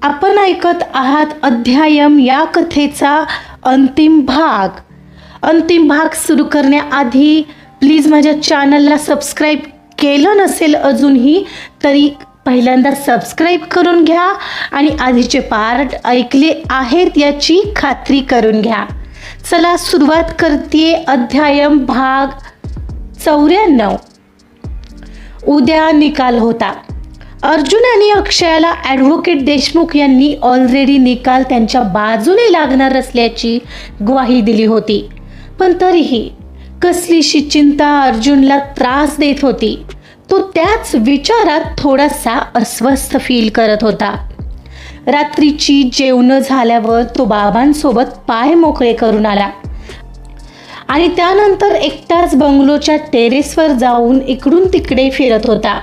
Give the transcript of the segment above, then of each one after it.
आपण ऐकत आहात अध्यायम या कथेचा अंतिम भाग सुरू करण्याआधी प्लीज माझ्या चॅनलला सबस्क्राईब केलं नसेल अजूनही तरी पहिल्यांदा सबस्क्राईब करून घ्या आणि आधीचे पार्ट ऐकले आहेत याची खात्री करून घ्या. चला सुरुवात करते. अध्यायम भाग 94. उद्या निकाल होता. अर्जुन आणि अक्षयाला ॲडव्होकेट देशमुख यांनी ऑलरेडी निकाल त्यांच्या बाजूने लागणार असल्याची ग्वाही दिली होती. पण तरीही कसलीशी चिंता अर्जुनला त्रास देत होती. तो त्याच विचारात थोडासा अस्वस्थ फील करत होता. रात्रीची जेवणं झाल्यावर तो बाबांसोबत पाय मोकळे करून आला आणि त्यानंतर एकटाच बंगलोच्या टेरेसवर जाऊन इकडून तिकडे फिरत होता.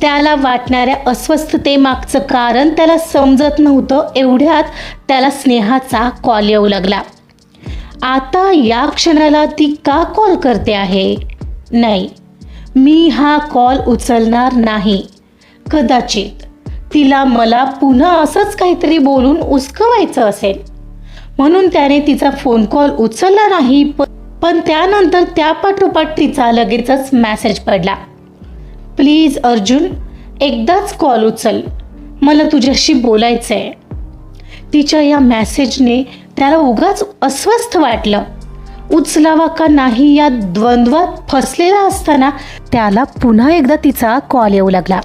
त्याला वाटणाऱ्या अस्वस्थतेमागचं कारण त्याला समजत नव्हतं. एवढ्यात त्याला स्नेहाचा कॉल येऊ लागला. आता या क्षणाला ती का कॉल करते आहे? नाही, मी हा कॉल उचलणार नाही. कदाचित तिला मला पुन्हा असंच काहीतरी बोलून उस्कवायचं असेल म्हणून त्याने तिचा फोन कॉल उचलला नाही. पण त्यानंतर त्यापाठोपाठ तिचा लगेचच मेसेज पडला. प्लीज अर्जुन, एकदाच कॉल उचल, मला तुझ्याशी बोलायचं आहे. तिच्या या मेसेजने त्याला उगाच अस्वस्थ वाटलं. उचलावा का नाही या द्वंद्वात फसलेला असताना त्याला पुन्हा एकदा तिचा कॉल येऊ लागला.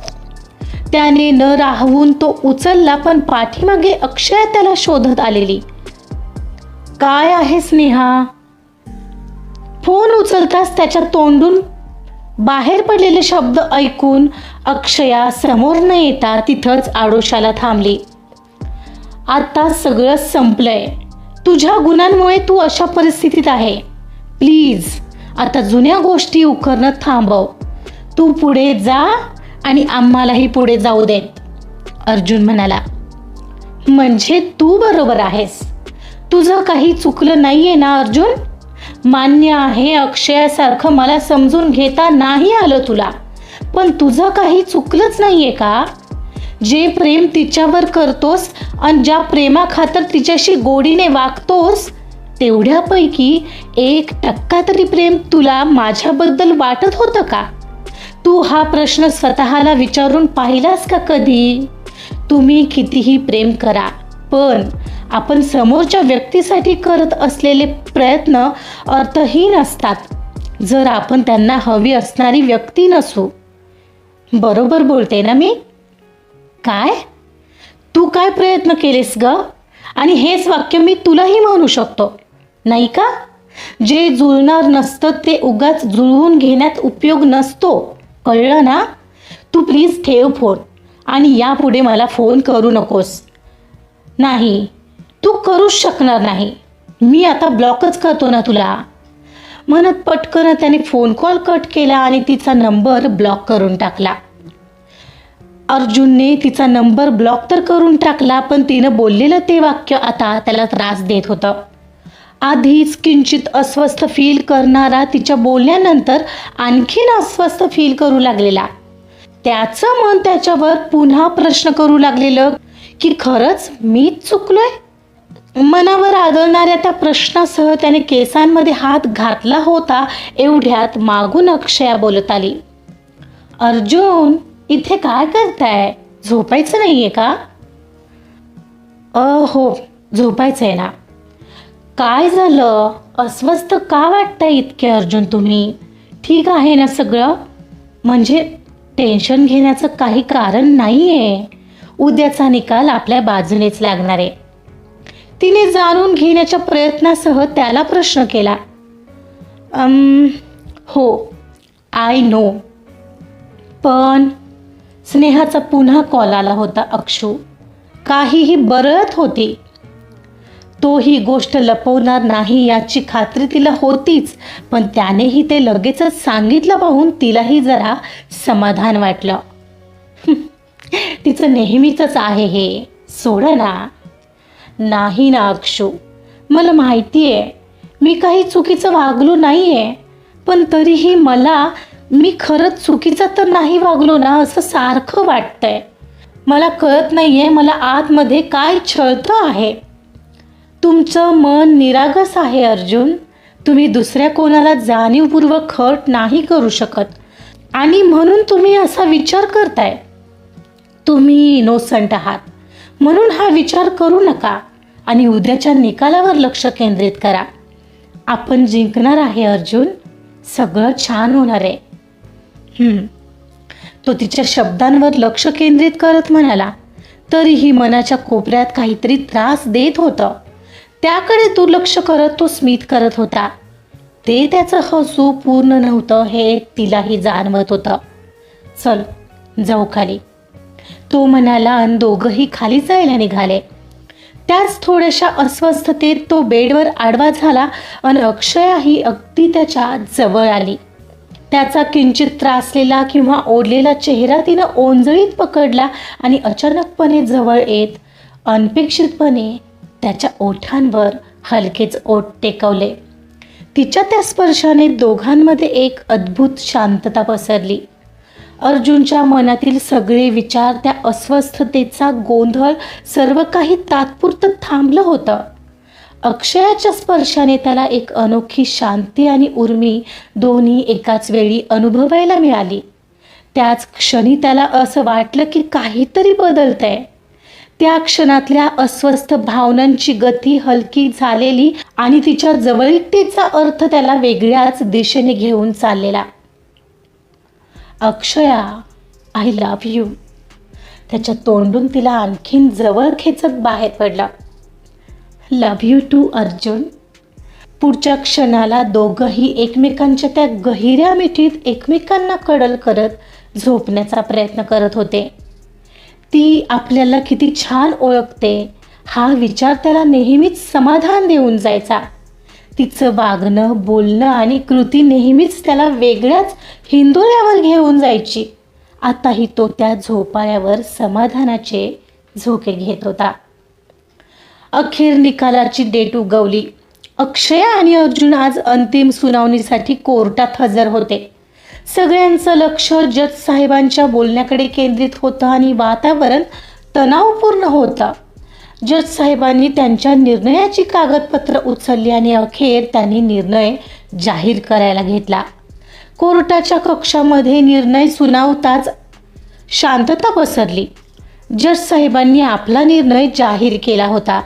त्याने न राहवून तो उचलला. पण पाठीमागे अक्षय त्याला शोधत आलेली. काय आहे स्नेहा? फोन उचलताच त्याच्या तोंडून बाहेर पडलेले शब्द ऐकून अक्षया समोर न येता तिथंच आडोशाला थांबली. आता सगळं संपलंय. तुझ्या गुणांमुळे तू अशा परिस्थितीत आहे. प्लीज आता जुन्या गोष्टी उकरणं थांबव. तू पुढे जा आणि आम्हालाही पुढे जाऊ देत, अर्जुन म्हणाला. म्हणजे तू बरोबर आहेस. तुझं काही चुकलं नाहीये ना अर्जुन? मान्य आहे अक्षयासारखं मला समजून घेता नाही आलं तुला, पण तुझं काही चुकलंच नाहीये का? जे प्रेम तिच्यावर करतोस आणि ज्या प्रेमाखातर तिच्याशी गोडीने वागतोस तेवढ्यापैकी 1% तरी प्रेम तुला माझ्याबद्दल वाटत होतं का? तू हा प्रश्न स्वतःला विचारून पाहिलास का कधी? तुम्ही कितीही प्रेम करा, पण आपण समोरच्या व्यक्तीसाठी करत असलेले प्रयत्न अर्थहीन असतात जर आपण त्यांना हवी असणारी व्यक्ती नसू. बरोबर बोलते ना मी? काय? तू काय प्रयत्न केलेस ग? आणि हेच वाक्य मी तुलाही म्हणू शकतो, नाही का? जे जुळणार नसतं ते उगाच जुळवून घेण्यात उपयोग नसतो, कळलं ना? तू प्लीज ठेव फोन आणि यापुढे मला फोन करू नकोस. नाही, तू करूच शकणार नाही. मी आता ब्लॉकच करतो ना तुला, म्हणत पटकन त्याने फोन कॉल कट केला आणि तिचा नंबर ब्लॉक करून टाकला. अर्जुनने तिचा नंबर ब्लॉक तर करून टाकला, पण तिनं बोललेलं ते वाक्य आता त्याला त्रास देत होतं. आधीच किंचित अस्वस्थ फील करणारा तिच्या बोलण्यानंतर आणखीन अस्वस्थ फील करू लागलेला. त्याचं मन त्याच्यावर पुन्हा प्रश्न करू लागलेलं की खरंच मीच चुकलोय? मनावर आदळणाऱ्या त्या प्रश्नासह त्याने केसांमध्ये हात घातला होता. एवढ्यात मागून अक्षया बोलत आली. अर्जुन, इथे काय करताय? झोपायचं नाहीये का? हो, झोपायचं आहे ना. काय झालं? अस्वस्थ का वाटतंय इतके अर्जुन तुम्ही? ठीक आहे ना सगळं? म्हणजे टेन्शन घेण्याचं काही कारण नाही आहे. उद्याचा निकाल आपल्या बाजूनेच लागणार आहे. तिने जाणून घेण्याच्या प्रयत्नासह त्याला प्रश्न केला. हो, आय नो. पण स्नेहाचा पुन्हा कॉल आला होता. अक्षू काहीही बरळत होती. तो ही गोष्ट लपवणार नाही याची खात्री तिला होतीच, पण त्यानेही ते लगेचच सांगितलं पाहून तिलाही जरा समाधान वाटलं. तिचं नेहमीचंच आहे हे, सोड ना. नाही ना अक्षू, मला माहिती आहे मी काही चुकीचं वागलो नाही आहे, पण तरीही मला मी खरंच चुकीचं तर नाही वागलो ना असं सारखं वाटतंय. मला कळत नाही आहे मला आतमध्ये काय छळतं आहे. तुमचं मन निरागस आहे अर्जुन. तुम्ही दुसऱ्या कोणाला जाणीवपूर्वक हर्ट नाही करू शकत आणि म्हणून तुम्ही असा विचार करताय. तुम्ही इनोसंट आहात म्हणून हा विचार करू नका आणि उद्याच्या निकालावर लक्ष केंद्रित करा. आपण जिंकणार आहे अर्जुन. सगळं छान होणार आहे. तो तिच्या शब्दांवर लक्ष केंद्रित करत म्हणाला. तरीही मनाच्या कोपऱ्यात काहीतरी त्रास देत होतं. त्याकडे दुर्लक्ष करत तो स्मित करत होता. ते त्याचं हसू पूर्ण नव्हतं हे तिलाही जाणवत होतं. चल जाऊ खाली, तो म्हणाला आणि दोघंही खाली जायला निघाले. त्याच थोड्याशा अस्वस्थतेत तो बेडवर आडवा झाला आणि अक्षयाही अगदी त्याच्या जवळ आली. त्याचा किंचित त्रासलेला किंवा ओढलेला चेहरा तिनं ओंजळीत पकडला आणि अचानकपणे जवळ येत अनपेक्षितपणे त्याच्या ओठांवर हलकेच ओठ टेकवले. तिच्या त्या स्पर्शाने दोघांमध्ये एक अद्भुत शांतता पसरली. अर्जुनच्या मनातील सगळे विचार, त्या अस्वस्थतेचा गोंधळ, सर्व काही तात्पुरतं थांबलं होतं. अक्षयाच्या स्पर्शाने त्याला एक अनोखी शांती आणि उर्मी दोन्ही एकाच वेळी अनुभवायला मिळाली. त्याच क्षणी त्याला असं वाटलं की काहीतरी बदलतंय. त्या क्षणातल्या अस्वस्थ भावनांची गती हलकी झालेली आणि तिच्या जवळीकतेचा अर्थ त्याला वेगळ्याच दिशेने घेऊन चाललेला. Akshaya, I love you. त्याच्या तोंडून तिला आणखीन जवळ खेचत बाहेर पडला. Love you too Arjun. पुढच्या क्षणाला दोघंही एकमेकांच्या त्या गहिऱ्या मिठीत एकमेकांना कडल करत झोपण्याचा प्रयत्न करत होते. ती आपल्याला किती छान ओळखते हा विचार त्याला नेहमीच समाधान देऊन जायचा. तिचं वागणं, बोलणं आणि कृती नेहमीच त्याला वेगळ्याच हिंदोळ्यावर घेऊन जायची. आताही तो त्या झोपाळ्यावर समाधानाचे झोके घेत होता. अखेर निकालाची डेट उगवली. अक्षया आणि अर्जुन आज अंतिम सुनावणीसाठी कोर्टात हजर होते. सगळ्यांचं लक्ष जज साहेबांच्या बोलण्याकडे केंद्रित होतं आणि वातावरण तणावपूर्ण होतं. जज साहेबांनी त्यांच्या निर्णयाची कागदपत्र उचलली आणि अखेर त्यांनी निर्णय जाहीर करायला घेतला. कोर्टाच्या कक्षामध्ये निर्णय सुनावताच शांतता पसरली. जज साहेबांनी आपला निर्णय जाहीर केला होता.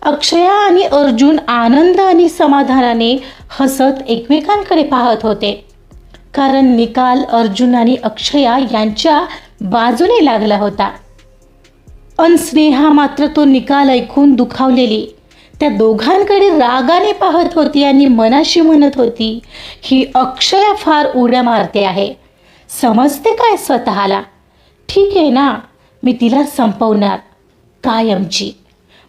अक्षया आणि अर्जुन आनंद आणि समाधानाने हसत एकमेकांकडे पाहत होते, कारण निकाल अर्जुन आणि अक्षया यांच्या बाजूने लागला होता. स्नेहा मात्र तो निकाल ऐकून दुखावलेली त्या दोघांकडे रागाने पाहत होती आणि मनाशी म्हणत होती, ही अक्षया फार उड्या मारते आहे. समजते काय स्वतःला? ठीक आहे ना, मी तिला संपवणार कायमची.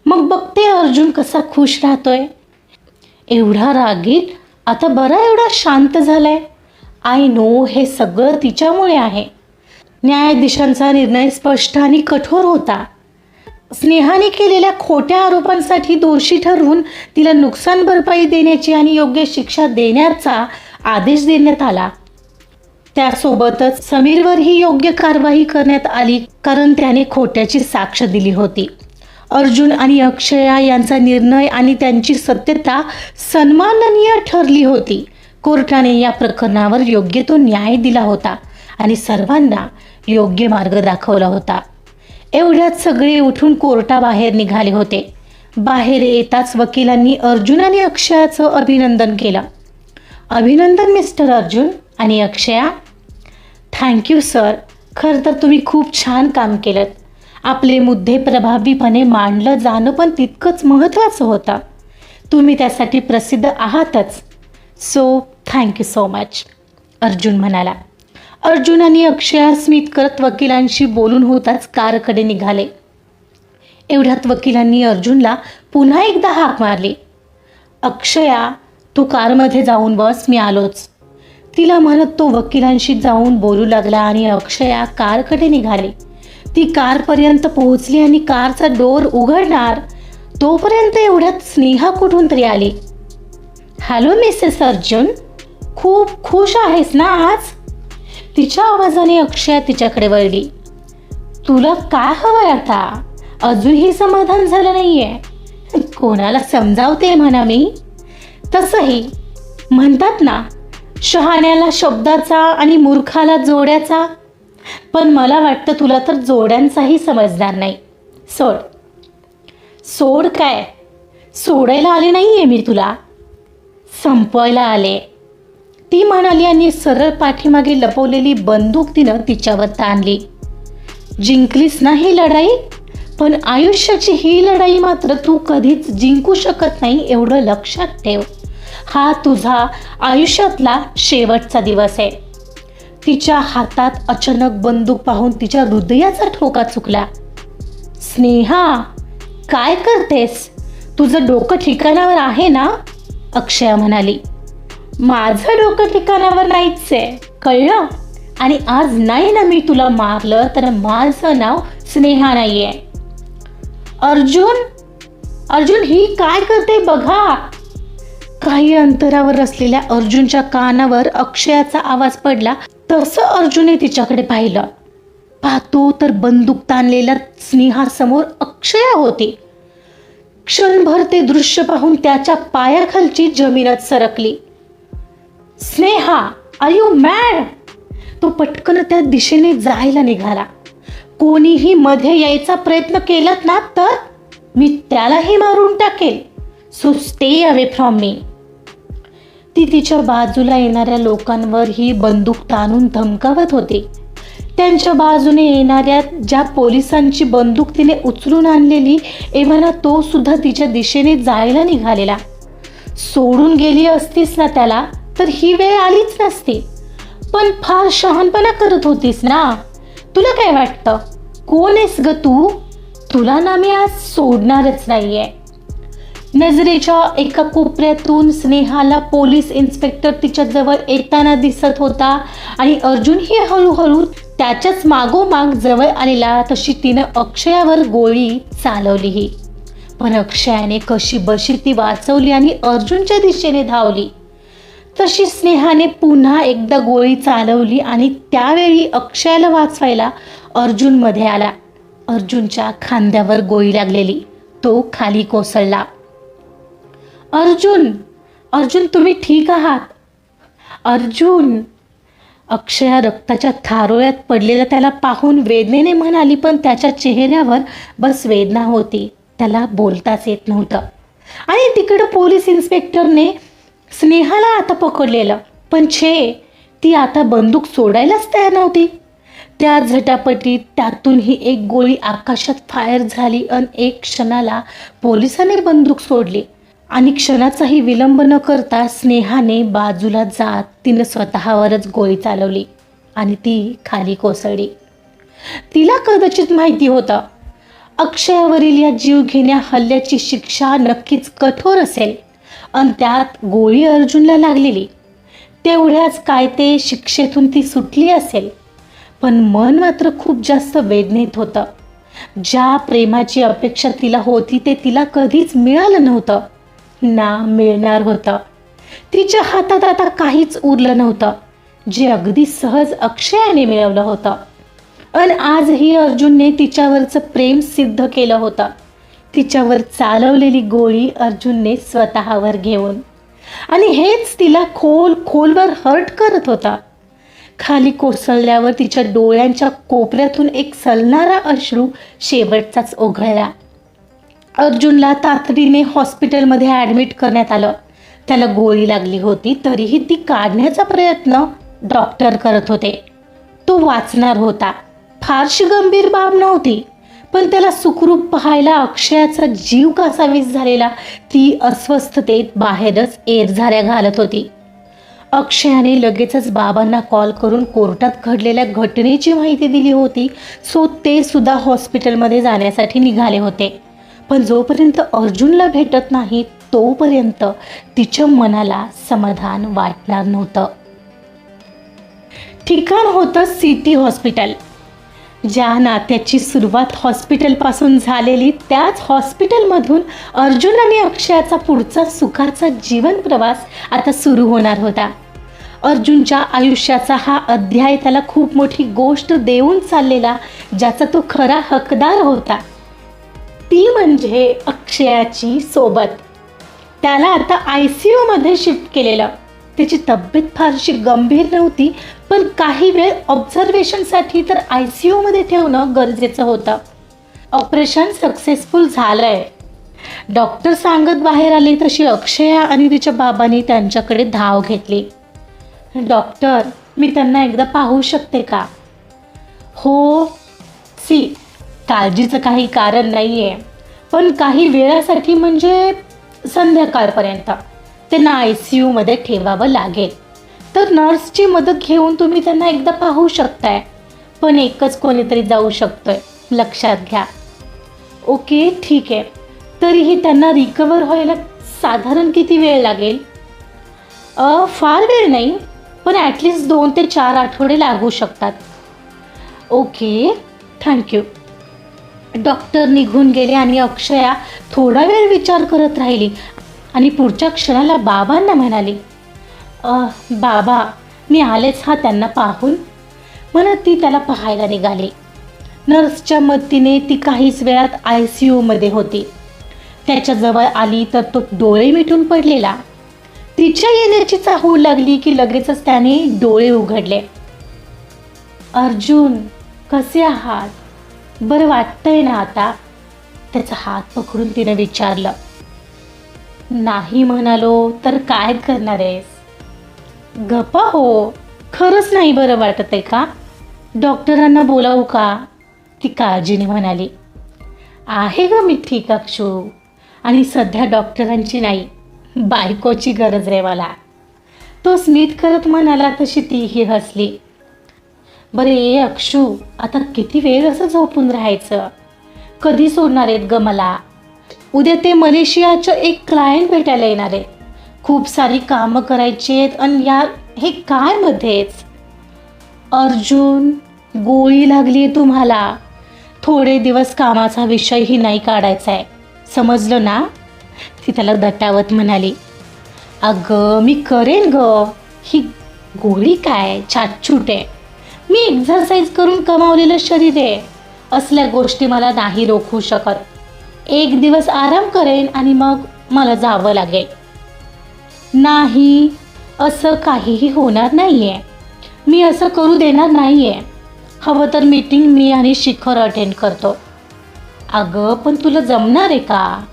मग बघते अर्जुन कसा खुश राहतोय. एवढा रागीट, आता बरा एवढा शांत झालाय. आय नो हे सगळं तिच्यामुळे आहे. न्यायाधीशांचा निर्णय स्पष्ट आणि कठोर होता. स्नेहाने केलेल्या खोट्या आरोपांसाठी दोषी ठरवून तिला नुकसान भरपाई देण्याची आणि योग्य शिक्षा देण्याचा आदेश देण्यात आला. त्यासोबतच समीरवरही योग्य कारवाई करण्यात आली, कारण त्याने खोट्याची साक्ष दिली होती. अर्जुन आणि अक्षया यांचा निर्णय आणि त्यांची सत्यता सन्माननीय ठरली होती. कोर्टाने या प्रकरणावर योग्य तो न्याय दिला होता आणि सर्वांना योग्य मार्ग दाखवला होता. एवढ्यात सगळे उठून कोर्टाबाहेर निघाले होते. बाहेर येताच वकिलांनी अर्जुन आणि अक्षयाचं अभिनंदन केलं. अभिनंदन मिस्टर अर्जुन आणि अक्षया. Thank you sir. खरं तर तुम्ही खूप छान काम केलं. आपले मुद्दे प्रभावीपणे मांडलं जाणं पण तितकंच महत्त्वाचं होतं. तुम्ही त्यासाठी प्रसिद्ध आहातच. So thank you so much, Arjun म्हणाला. अर्जुन आणि अक्षया स्मित करत वकिलांशी बोलून होताच कारकडे निघाले. एवढ्यात वकिलांनी अर्जुनला पुन्हा एकदा हाक मारली. अक्षया, तू कारमध्ये जाऊन बस, मी आलोच, तिला म्हणत तो वकिलांशी जाऊन बोलू लागला आणि अक्षया कारकडे निघाली. ती कारपर्यंत पोहोचली आणि कारचा डोर उघडणार तोपर्यंत एवढ्यात स्नेहा कुठून तरी आली. हॅलो मिसेस अर्जुन, खूप खुश आहेस ना आज? तिच्या आवाजाने अक्षया तिच्याकडे वळली. तुला काय हवंय आता? अजूनही समाधान झालं नाहीये. कोणाला समजावते म्हणा मी. तसंही म्हणतात ना, शहाण्याला शब्दाचा आणि मूर्खाला जोड्याचा. पण मला वाटतं तुला तर जोड्यांचाही समजणार नाही. सोड. सोड काय? सोडायला आले नाहीये मी तुला, संपवायला आले, ती म्हणाली आणि सरळ पाठीमागे लपवलेली बंदूक तिनं तिच्यावर ताणली. जिंकलीस ना ही लढाई, पण आयुष्याची ही लढाई मात्र तू कधीच जिंकू शकत नाही, एवढं लक्षात ठेव. हा तुझा आयुष्यातला शेवटचा दिवस आहे. तिच्या हातात अचानक बंदूक पाहून तिच्या हृदयाचा ठोका चुकला. स्नेहा, काय करतेस? तुझं डोकं ठिकाणावर आहे ना? अक्षया म्हणाली. माझं डोकं ठिकाणावर नाहीच आहे, कळलं? आणि आज नाही ना मी तुला मारलं तर माझं नाव स्नेहा नाहीये. अर्जुन, अर्जुन ही काय करते बघा. काही अंतरावर असलेल्या अर्जुनच्या कानावर अक्षयाचा आवाज पडला. तसं अर्जुनने तिच्याकडे पाहिलं. पाहतो तर बंदूक ताणलेल्या स्नेहासमोर अक्षया होती. क्षणभर ते दृश्य पाहून त्याच्या पायाखालची जमीनच सरकली. Sneha, are you mad? तो पटकन त्या दिशेने जायला निघाला. कोणीही मध्ये यायचा प्रयत्न केलात ना तर मी त्यालाही मारून टाकेल. So stay away from me. ती तिच्या बाजूला येणाऱ्या लोकांवर ही बंदूक ताणून धमकावत होती. त्यांच्या बाजूने येणाऱ्या ज्या पोलिसांची बंदूक तिने उचलून आणलेली, एव्हाना तो सुद्धा तिच्या दिशेने जायला निघालेला. सोडून गेली असतीस ना त्याला तर ही वेळ आलीच नसती. पण फार शहाणपणा करत होतीस ना. तुला काय वाटतं? कोण आहेस ग तू? तुला ना मी आज सोडणारच नाहीये. नजरेच्या एका कोपऱ्यातून स्नेहाला पोलीस इन्स्पेक्टर तिच्याजवळ येताना दिसत होता आणि अर्जुनही हळूहळू त्याच्याच मागोमाग जवळ आलेला. तशी तिनं अक्षयावर गोळी चालवलीही, पण अक्षयाने कशी बशी ती वाचवली आणि अर्जुनच्या दिशेने धावली. तशी स्नेहाने पुन्हा एकदा गोळी चालवली आणि त्यावेळी अक्षयाला वाचवायला अर्जुन मध्ये आला. अर्जुनच्या खांद्यावर गोळी लागलेली. तो खाली कोसळला. अर्जुन, अर्जुन तुम्ही ठीक आहात? अर्जुन. अक्षया रक्ताच्या थारोळ्यात पडलेला त्याला पाहून वेदनेने म्हणाली, पण त्याच्या चेहऱ्यावर बस वेदना होती. त्याला बोलताच येत नव्हतं. आणि तिकडं पोलीस इन्स्पेक्टरने स्नेहाला आता पकडलेलं, पण ती आता बंदूक सोडायलाच तयार नव्हती. त्या झटापटीत त्यातूनही एक गोळी आकाशात फायर झाली आणि एक क्षणाला पोलिसांनी बंदूक सोडली आणि क्षणाचाही विलंब न करता स्नेहाने बाजूला जात तिनं स्वतःवरच गोळी चालवली आणि ती खाली कोसळली. तिला कदाचित माहिती होतं अक्षयावरील या जीवघेण्या हल्ल्याची शिक्षा नक्कीच कठोर असेल आणि त्यात गोळी अर्जुनला लागलेली. तेवढ्याच काय ते शिक्षेतून ती सुटली असेल, पण मन मात्र खूप जास्त वेदनेत होतं. ज्या प्रेमाची अपेक्षा तिला होती ते तिला कधीच मिळालं नव्हतं ना मिळणार होतं. तिच्या हातात आता काहीच उरलं नव्हतं जे अगदी सहज अक्षयाने मिळवलं होतं. आणि आजही अर्जुनने तिच्यावरचं प्रेम सिद्ध केलं होतं. तिच्यावर चालवलेली गोळी अर्जुनने स्वतःवर घेऊन, आणि हेच तिला खोलवर हर्ट करत होता. खाली कोसळल्यावर तिच्या डोळ्यांच्या कोपऱ्यातून एक सलणारा अश्रू शेवटचाच ओघळला. अर्जुनला तातडीने हॉस्पिटलमध्ये ॲडमिट करण्यात आलं. त्याला गोळी लागली होती, तरीही ती काढण्याचा प्रयत्न डॉक्टर करत होते. तो वाचणार होता. फारशी गंभीर बाब नव्हती, पण त्याला सुखरूप पाहायला अक्षयाचा जीव कासावीस झालेला ती अस्वस्थतेत बाहेरच एरझाऱ्या घालत होती. अक्षयाने लगेचच बाबांना कॉल करून कोर्टात घडलेल्या घटनेची माहिती दिली होती. सो ते सुद्धा हॉस्पिटलमध्ये जाण्यासाठी निघाले होते. पण जोपर्यंत अर्जुनला भेटत नाही तोपर्यंत तिच्या मनाला समाधान वाटणार नव्हतं. ठिकाण होतं सिटी हॉस्पिटल. ज्या नात्याची सुरुवात हॉस्पिटलपासून झालेली त्याच हॉस्पिटलमधून अर्जुन आणि अक्षयाचा पुढचा सुखाचा जीवन प्रवास आता सुरू होणार होता. अर्जुनच्या आयुष्याचा हा अध्याय त्याला खूप मोठी गोष्ट देऊन चाललेला, ज्याचा तो खरा हकदार होता, ती म्हणजे अक्षयाची सोबत. त्याला आता ICU मध्ये शिफ्ट केलेलं. त्याची तब्येत फारशी गंभीर नव्हती, पण काही वेळ ऑब्झर्वेशनसाठी तर ICU मध्ये ठेवणं गरजेचं होतं. ऑपरेशन सक्सेसफुल झालंय. डॉक्टर सांगत बाहेर आले तशी अक्षया आणि तिच्या बाबांनी त्यांच्याकडे धाव घेतली. डॉक्टर, मी त्यांना एकदा पाहू शकते का? हो, काळजीचं काही कारण नाही आहे, पण काही वेळासाठी म्हणजे संध्याकाळपर्यंत त्यांना ICU मध्ये ठेवावं लागेल. तर नर्सची मदत घेऊन तुम्ही त्यांना एकदा पाहू शकताय, पण एकच कोणीतरी जाऊ शकतोय, लक्षात घ्या. ओके, ठीक आहे. तरीही त्यांना रिकवर व्हायला साधारण किती वेळ लागेल? फार वेळ नाही, पण ॲटलिस्ट 2 ते 4 आठवडे लागू शकतात. Okay, thank you. डॉक्टर निघून गेले आणि अक्षया थोडा वेळ विचार करत राहिली आणि पुढच्या क्षणाला बाबांना म्हणाली, बाबा, मी आलेच हा त्यांना पाहून, म्हणत ती त्याला पाहायला निघाली. नर्सच्या मदतीने ती काहीच वेळात ICU मध्ये होती. त्याच्याजवळ आली तर तो डोळे मिटून पडलेला. तिच्या येण्याची चाहूल लागली की लगेचच त्याने डोळे उघडले. अर्जुन, कसे आहात? बरं वाटतंय ना आता? त्याचा हात पकडून तिने विचारलं. नाही म्हणालो तर काय करणार आहेस? गप्पा हो, खरंच नाही बरं वाटत आहे का? डॉक्टरांना बोलावू का? ती काळजीने म्हणाली. आहे ग मी ठीक अक्षू, आणि सध्या डॉक्टरांची नाही, बायकोची गरज रे मला. तो स्मित करत म्हणाला तशी तीही हसली. बरे अक्षू, आता किती वेळ असं झोपून राहायचं? कधी सोडणार आहेत ग मला? उद्या ते मलेशियाचं एक क्लायंट भेटायला येणार आहे. खूप सारी कामं करायची आहेत आणि यार हे काय मध्येच? अर्जुन, गोळी लागली तुम्हाला. थोडे दिवस कामाचा विषयही नाही काढायचा आहे, समजलं ना? ती त्याला दटावत म्हणाली. अगं मी करेन ग, ही गोळी काय छाटछूट आहे. मी एक्झरसाईज करून कमावलेलं शरीर आहे. असल्या गोष्टी मला नाही रोखू शकत. 1 दिवस आराम करेन आणि मग मला जावं लागेल. नाही, असं काहीही होणार नाही आहे. मी असं करू देणार नाही आहे. हवं तर मीटिंग मी आणि शिखर अटेंड करतो. अगं पण तुला जमणार आहे का?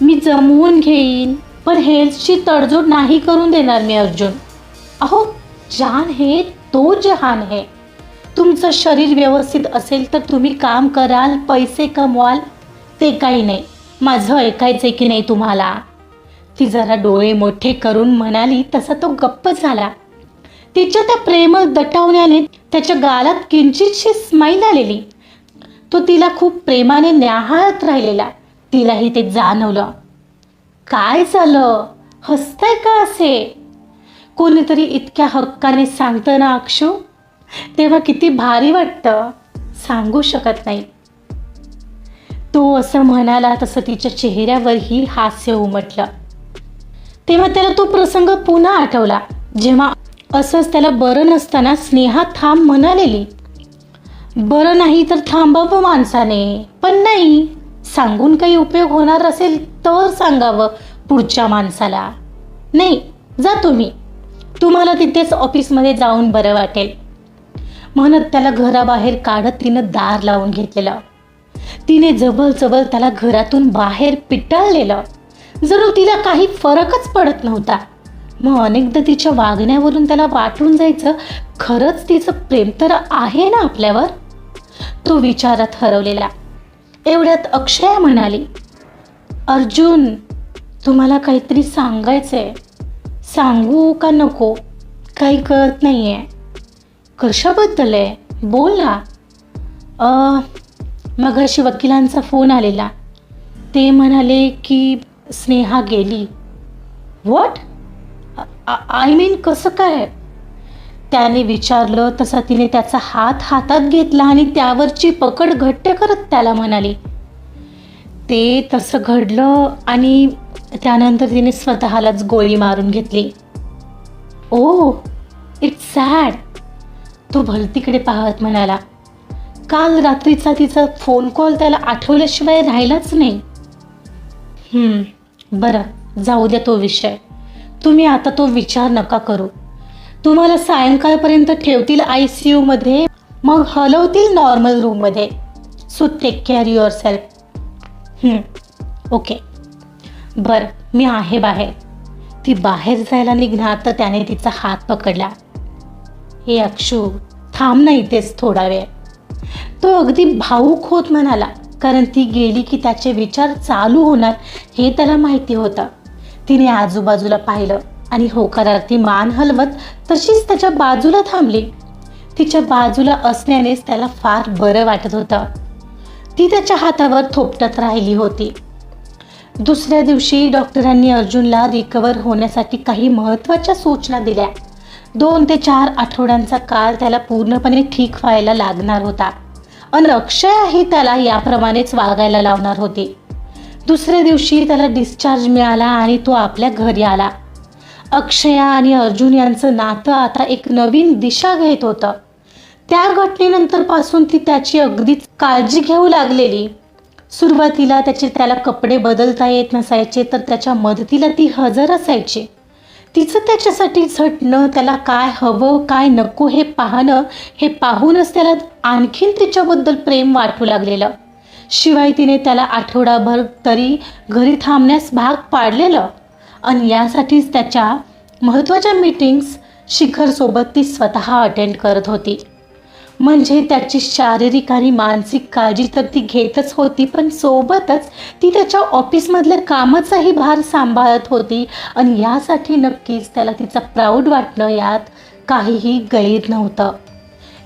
मी जमवून घेईन, पण हेल्थची तडजोड नाही करून देणार मी अर्जुन. अहो, जान है तो जहान है. तुमचं शरीर व्यवस्थित असेल तर तुम्ही काम कराल, पैसे कमवाल, ते काही नाही. माझं ऐकायचं की नाही तुम्हाला? ती जरा डोळे मोठे करून म्हणाली तसा तो गप्प झाला. तिच्या त्या प्रेमळ दटावण्याने त्याच्या गालात किंचितशी स्माईल आलेली. तो तिला खूप प्रेमाने न्याहाळत राहिलेला. तिलाही ते जाणवलं. काय झालं? हसताय का असे? कोणीतरी इतक्या हक्काने सांगतं ना अक्षू, तेव्हा किती भारी वाटतं, सांगू शकत नाही. तो असं म्हणाला तसं तिच्या चेहऱ्यावरही हास्य उमटलं. तेव्हा त्याला तो प्रसंग पुन्हा आठवला, जेव्हा असंच त्याला बरं नसताना स्नेहा थांब म्हणालेली. बरं नाही तर थांबावं माणसाने, पण नाही, सांगून काही उपयोग होणार असेल तर सांगावं पुढच्या माणसाला. नाही, जा तुम्ही, तुम्हाला तिथेच ऑफिसमध्ये जाऊन बरं वाटेल, म्हणत त्याला घराबाहेर काढत तिनं दार लावून घेतलेलं. तिने जवळ त्याला घरातून बाहेर पिटाळलेलं, जणू तिला काही फरकच पडत नव्हता. मग अनेकदा तिच्या वागण्यावरून त्याला वाटून जायचं, खरंच तिचं प्रेम तर आहे ना आपल्यावर. तो विचारात हरवलेला. एवढ्यात अक्षया म्हणाली, अर्जुन, तुम्हाला काहीतरी सांगायचंय, सांगू का नको काही कळत नाही आहे. कशाबद्दल आहे, बोल ना. मगाशी वकिलांचा फोन आलेला. ते म्हणाले की स्नेहा गेली. व्हॉट? आय मीन कसं काय? त्याने विचारलं तसा तिने त्याचा हात हातात घेतला आणि त्यावरची पकड घट्ट करत त्याला म्हणाली. ते तसं घडलं आणि त्यानंतर तिने स्वतःलाच गोळी मारून घेतली. ओ, इट्स सॅड. तो भलतीकडे पाहत म्हणाला. काल रात्रीचा तिचा फोन कॉल त्याला आठवल्याशिवाय राहिलाच नाही. बरं, जाऊ द्या तो विषय. तुम्ही आता तो विचार नका करू. तुम्हाला सायंकाळपर्यंत ठेवतील ICU मध्ये, मग हलवतील नॉर्मल रूममध्ये. So take care yourself. Okay. बरं, मी आहे बाहेर. ती बाहेर जायला निघणार तर त्याने तिचा हात पकडला. हे अक्षू, थांब ना इथेच थोडा वेळ. तो अगदी भावूक होत म्हणाला, कारण ती गेली की त्याचे विचार चालू होणार हे त्याला माहिती होतं. तिने आजूबाजूला पाहिलं आणि होकारार्थी मान हलवत तशीच त्याच्या बाजूला थांबली. तिच्या बाजूला असण्यानेच त्याला फार बरं वाटत होतं. ती त्याच्या हातावर थोपटत राहिली होती. दुसऱ्या दिवशी डॉक्टरांनी अर्जुनला रिकवर होण्यासाठी काही महत्त्वाच्या सूचना दिल्या. 2 ते 4 आठवड्यांचा काळ त्याला पूर्णपणे ठीक व्हायला लागणार होता. आणि अक्षयाही त्याला याप्रमाणेच वागायला लावणार होती. दुसऱ्या दिवशी त्याला डिस्चार्ज मिळाला आणि तो आपल्या घरी आला. अक्षया आणि अर्जुन यांचं नातं आता एक नवीन दिशा घेत होतं. त्या घटनेनंतर पासून ती त्याची अगदीच काळजी घेऊ लागलेली. सुरुवातीला त्याला कपडे बदलता येत नसायचे, तर त्याच्या मदतीला ती हजर असायची. तिचं त्याच्यासाठी झटणं, त्याला काय हवं काय नको हे पाहणं, हे पाहूनच त्याला आणखीन तिच्याबद्दल प्रेम वाटू लागलेलं. शिवाय तिने त्याला आठवडाभर तरी घरी थांबण्यास भाग पाडलेलं. आणि यासाठीच त्याच्या महत्त्वाच्या मीटिंग्स शिखरसोबत ती स्वतः अटेंड करत होती. म्हणजे त्याची शारीरिक आणि मानसिक काळजी तर ती घेतच होती, पण सोबतच ती त्याच्या ऑफिसमधल्या कामाचाही भार सांभाळत होती. आणि यासाठी नक्कीच त्याला तिचा प्राऊड वाटणं यात काहीही गैर नव्हतं.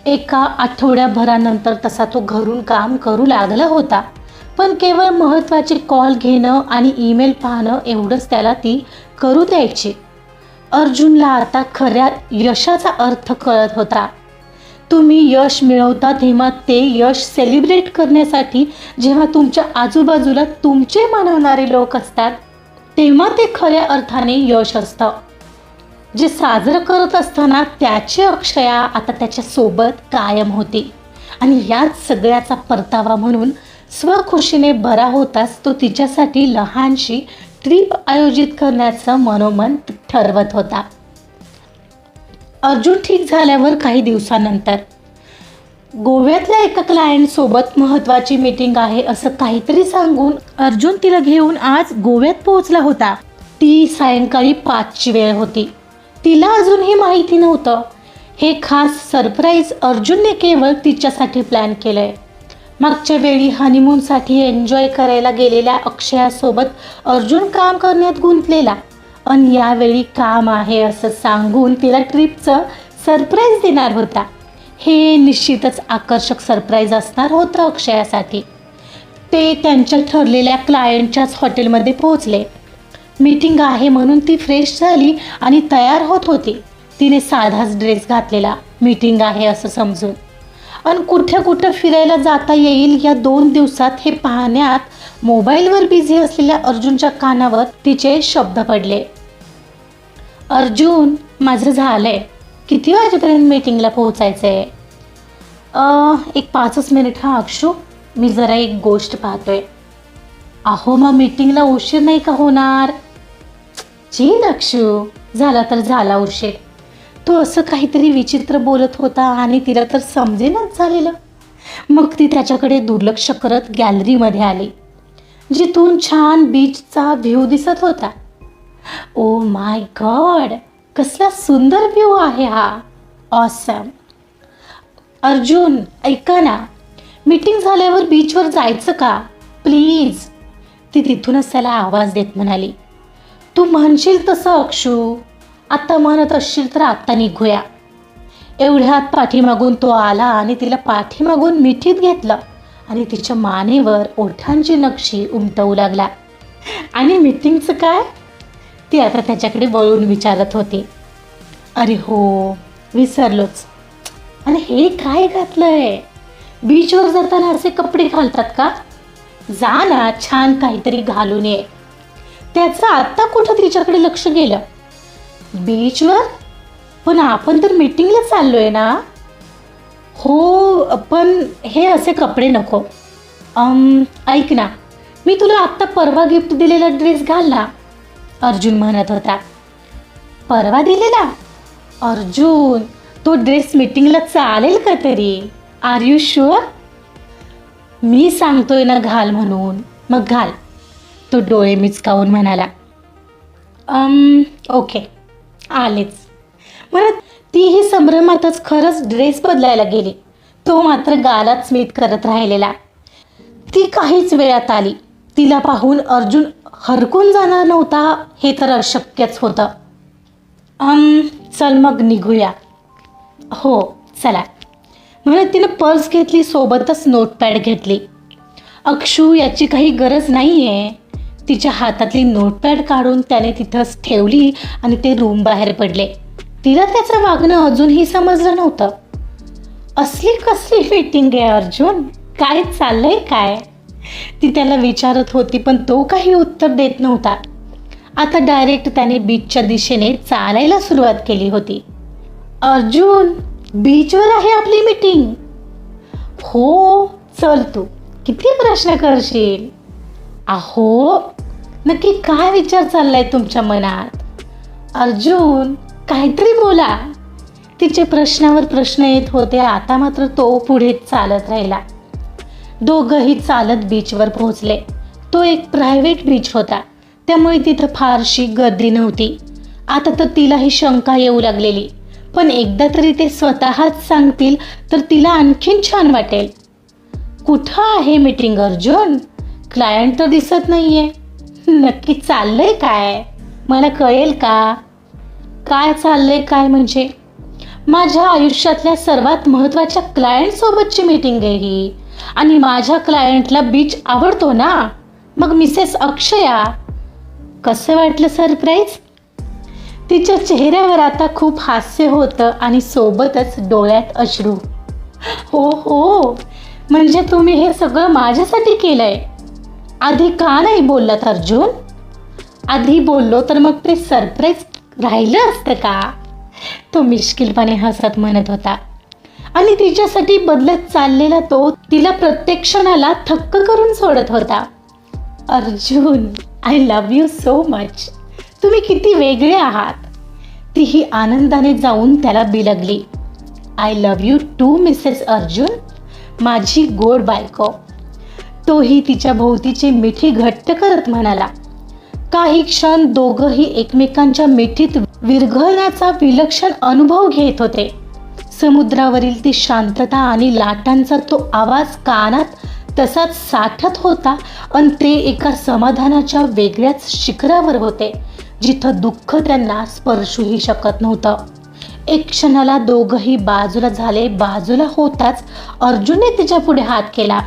एका आठवड्याभरानंतर तसा तो घरून काम करू लागला होता, पण केवळ महत्त्वाचे कॉल घेणं आणि ईमेल पाहणं एवढंच त्याला ती करू द्यायची. अर्जुनला आता खऱ्या यशाचा अर्थ कळत होता. तुम्ही यश मिळवता तेव्हा ते यश सेलिब्रेट करण्यासाठी जेव्हा तुमच्या आजूबाजूला तुमचे मनवणारे लोक असतात, तेव्हा ते खऱ्या अर्थाने यश असतं. जे साजरं करत असताना त्याची अक्षया आता त्याच्यासोबत कायम होती. आणि याच सगळ्याचा परतावा म्हणून स्वखुशीने बरा होताच तो तिच्यासाठी लहानशी ट्रिप आयोजित करण्याचं मनोमन ठरवत होता. अर्जुन ठीक झाल्यावर काही दिवसानंतर गोव्यातल्या एका क्लायंटसोबत महत्त्वाची मीटिंग आहे असं काहीतरी सांगून अर्जुन तिला घेऊन आज गोव्यात पोहोचला होता. ती सायंकाळी 5ची वेळ होती. तिला अजूनही माहिती नव्हतं. हे खास सरप्राईज अर्जुनने केवळ तिच्यासाठी प्लॅन केलंय. मागच्या वेळी हनीमूनसाठी एन्जॉय करायला गेलेल्या अक्षयासोबत अर्जुन काम करण्यात गुंतलेला, आणि यावेळी काम आहे असं सांगून तिला ट्रिपचं सरप्राईज देणार होता. हे निश्चितच आकर्षक सरप्राईज असणार होतं अक्षयासाठी. ते त्यांच्या ठरलेल्या क्लायंटच्याच हॉटेलमध्ये पोहोचले. मीटिंग आहे म्हणून ती फ्रेश झाली आणि तयार होत होती. तिने साधाच ड्रेस घातलेला, मीटिंग आहे असं समजून. आणि कुठे फिरायला जाता येईल या 2 दिवसात हे पाहण्यात मोबाईलवर बिझी असलेल्या अर्जुनच्या कानावर तिचे शब्द पडले. अर्जुन, माझं झालंय. किती वाजेपर्यंत मीटिंगला पोहोचायचं आहे? एक 5 मिनिट. हां अक्षू, मी जरा एक गोष्ट पाहतोय. अहो मग मीटिंगला उशीर नाही का होणार? चीन अक्षू, झाला तर झाला उशीर. तो असं काहीतरी विचित्र बोलत होता आणि तिला तर समजेनाच झालेलं. मग ती त्याच्याकडे दुर्लक्ष करत गॅलरीमध्ये आली, जिथून छान बीचचा व्ह्यू दिसत होता. ओ माय गॉड, कसला सुंदर व्ह्यू आहे हा. ऑसम. अर्जुन, ऐका ना, मीटिंग झाल्यावर बीचवर जायचं का प्लीज? ती तिथूनच त्याला आवाज देत म्हणाली. तू म्हणशील तसं अक्षू. आत्ता म्हणत असशील तर आत्ता निघूया. एवढ्यात पाठीमागून तो आला आणि तिला पाठीमागून मिठीत घेतलं आणि तिच्या मानेवर ओठांची नक्षी उमटवू लागला. आणि मीटिंगचं काय? ती आता त्याच्याकडे वळून विचारत होती. अरे हो, विसरलोच. आणि हे काय घातलंय? बीचवर जाताना असे कपडे घालतात का? जा ना, छान काहीतरी घालून ये. त्याचं आत्ता कुठं तिच्याकडे लक्ष गेलं. बीचवर? पण आपण तर मीटिंगला चाललोय ना. हो पण हे असे कपडे नको. ऐक ना, मी तुला आत्ता परवा गिफ्ट दिलेला ड्रेस घाल ना, अर्जुन म्हणत होता. परवा दिलेला? अर्जुन, तो ड्रेस मीटिंगला चालेल का तरी? R you sure? मी सांगतोय ना घाल म्हणून, मग घाल, तो डोळे मिचकावून म्हणाला. ओके, आलेच म्हणत तीही संभ्रमातच खरंच ड्रेस बदलायला गेली. तो मात्र गालात स्मित करत राहिलेला. ती काहीच वेळात आली. तिला पाहून अर्जुन हरकून जाणार नव्हता हे तर अशक्यच होतं. चल मग निघूया. हो चला म्हणत तिनं पर्स घेतली, सोबतच नोटपॅड घेतली. अक्षू, याची काही गरज नाही आहे. तिच्या हातातली नोटपॅड काढून त्याने तिथंच ठेवली आणि ते रूम बाहेर पडले. तिला त्याचं वागणं अजूनही समजलं नव्हतं. असली कसली मीटिंग आहे अर्जुन? काय चाललंय काय? ती त्याला विचारत होती, पण तो काही उत्तर देत नव्हता. आता डायरेक्ट त्याने बीचच्या दिशेने चालायला सुरुवात केली होती. अर्जुन, बीचवर आहे आपली मीटिंग? हो, चल, तू किती प्रश्न करशील? अहो, नक्की काय विचार चाललाय तुमच्या मनात? अर्जुन, काहीतरी बोला. तिचे प्रश्नावर प्रश्न येत होते. आता मात्र तो पुढे चालत राहिला. दोघंही चालत बीचवर पोहोचले. तो एक प्रायव्हेट बीच होता, त्यामुळे तिथं फारशी गर्दी नव्हती. आता तर तिलाही शंका येऊ लागलेली, पण एकदा तरी ते स्वतःच सांगतील तर तिला आणखीन छान वाटेल. कुठं आहे मीटिंग अर्जुन? क्लायंट तर दिसत नाहीये. नक्की चाललंय काय? मला कळेल का? काय चाललंय काय म्हणजे? माझ्या आयुष्यातल्या सर्वात महत्त्वाच्या क्लायंटसोबतची मीटिंग आहे ही, आणि माझ्या क्लायंटला बीच आवडतो ना. मग मिसेस अक्षया, कसं वाटलं सरप्राईज? तिच्या चेहऱ्यावर आता खूप हास्य होतं आणि सोबतच डोळ्यात अश्रू. हो हो, म्हणजे तुम्ही हे सगळं माझ्यासाठी केलंय. आधी का नाही बोललात अर्जुन? आधी बोललो तर मग ते सरप्राईज राहिलं असतं का? तो मिश्किलपणे हसत म्हणत होता. आणि तिच्यासाठी बदलत चाललेला तो तिला प्रत्येक क्षणाला थक्क करून सोडत होता. Arjun, I love you so much. तुम्ही किती वेगळे आहात. तीही आनंदाने जाऊन त्याला बिलगली. I love you too Mrs Arjun, माझी गोड बायको. तोही तिच्या भोवतीची मिठी घट्ट करत म्हणाला. काही क्षण दोघंही एकमेकांच्या मिठीत विरघळण्याचा विलक्षण अनुभव घेत होते. समुद्रावरील ती शांतता आणि लाटांचा तो आवाज कानात तसाच साठत होता, आणि ते एका समाधानाच्या वेगळ्याच शिखरावर होते, जिथं दुःख त्यांना स्पर्शूही शकत नव्हतं. एक क्षणाला दोघंही बाजूला झाले. बाजूला होताच अर्जुनने तिच्या पुढे हात केला.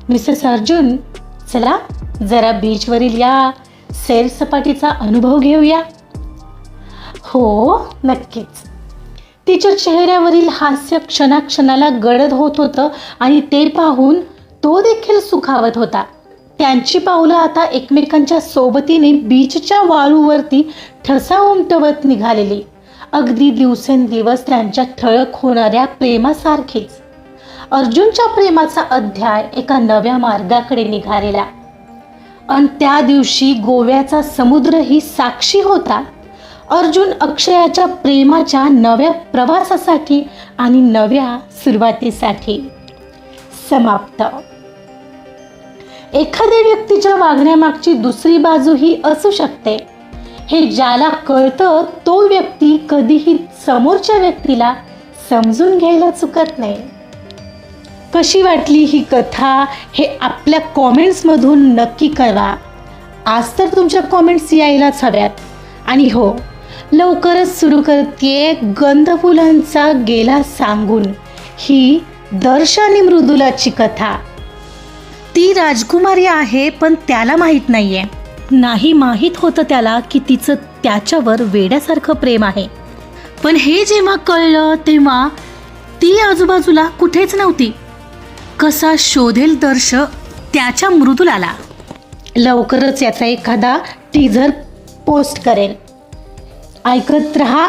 मिसेस अर्जुन, चला जरा बीचवरील या सैरसपाटीचा अनुभव घेऊया. हो नक्कीच. तिच्या चेहऱ्यावरील हास्य क्षणाक्षणाला गडद होत होतं आणि ते पाहून तो देखील सुखावत होता. त्यांची पावलं आता एकमेकांच्या सोबतीने बीचच्या वाळूवरती ठसा उमटवत निघालेली, अगदी दिवसेंदिवस त्यांच्या ठळक होणाऱ्या प्रेमासारखीच. अर्जुनच्या प्रेमाचा अध्याय एका नव्या मार्गाकडे निघालेला, आणि त्या दिवशी गोव्याचा समुद्रही साक्षी होता. अर्जुन अक्षयाच्या प्रेमाच्या नव्या प्रवासासाठी आणि नव्या सुरुवातीसाठी. समाप्त. एखाद्या व्यक्तीच्या वागण्यामागची दुसरी बाजू ही असू शकते. हे ज्याला कळतं तो व्यक्ती कधीही समोरच्या व्यक्तीला समजून घ्यायला चुकत नाही. कशी वाटली ही कथा हे आपल्या कॉमेंट्समधून नक्की कळवा. आज तर तुमच्या कॉमेंट्स यायलाच हव्यात. आणि हो, लवकरच सुरू करते गंधफुलांचा गेला सांगून ही दर्श आणि मृदुलाची कथा. ती राजकुमारी आहे, पण त्याला माहीत नाहीये. नाही माहीत होतं त्याला की तिचं त्याच्यावर वेड्यासारखं प्रेम आहे. पण हे जेव्हा कळलं तेव्हा ती आजूबाजूला कुठेच नव्हती. कसा शोधेल दर्श त्याच्या मृदुलाला? लवकरच याचा एखादा टीझर पोस्ट करेल. ऐकत रहा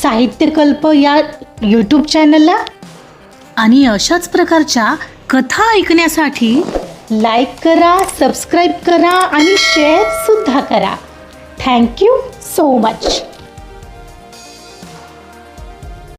साहित्यकल्प या यूट्यूब चॅनलला. आणि अशाच प्रकारच्या कथा ऐकण्यासाठी लाईक करा, सबस्क्राईब करा आणि शेअर सुद्धा करा. Thank you so much.